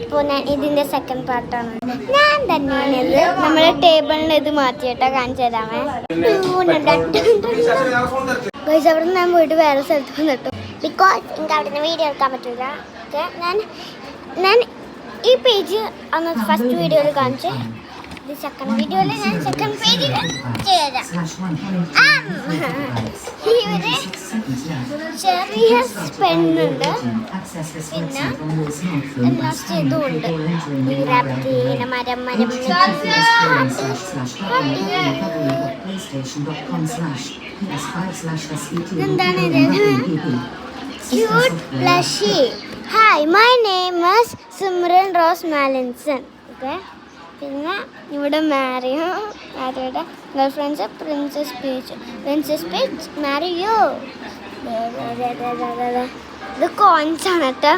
ഇപ്പോൾ ഞാൻ ഇതിൻ്റെ സെക്കൻഡ് പാർട്ടാണ്. ഞാൻ തന്നെയാണ് ഇത് നമ്മുടെ ടേബിളിന് ഇത് മാറ്റിയിട്ടാ കാണിച്ചു തരാമേ. ഗൈസ് അവിടെ നിന്ന് ഞാൻ പോയിട്ട് വേറെ സ്ഥലത്ത് വന്നിട്ടു. ബിക്കോസ് എനിക്ക് അവിടെ നിന്ന് വീഡിയോ എടുക്കാൻ പറ്റില്ല. ഞാൻ ഈ പേജ് അന്ന് ഫസ്റ്റ് വീഡിയോയിൽ കാണിച്ച് ഇത് സെക്കൻഡ് വീഡിയോയിൽ ഞാൻ സെക്കൻഡ് പേജിൽ ചെയ്യാം. ഇവിടെ ചെറിയ പെണ്ണുണ്ട്, പിന്നെ ലാസ്റ്റ് ഇതുമുണ്ട്. ഈ റാപ്റ്റീന മരം എന്താണ് ക്യൂട്ട് ബ്ലഷി. Hi, my name is Simran Rose Mallinson. Okay, പിന്നെ ഇവിടെ മാരിയുടെ girl friends Princess Peach Mario. ഇത് കോയിൻസ് ആണ് കേട്ടോ.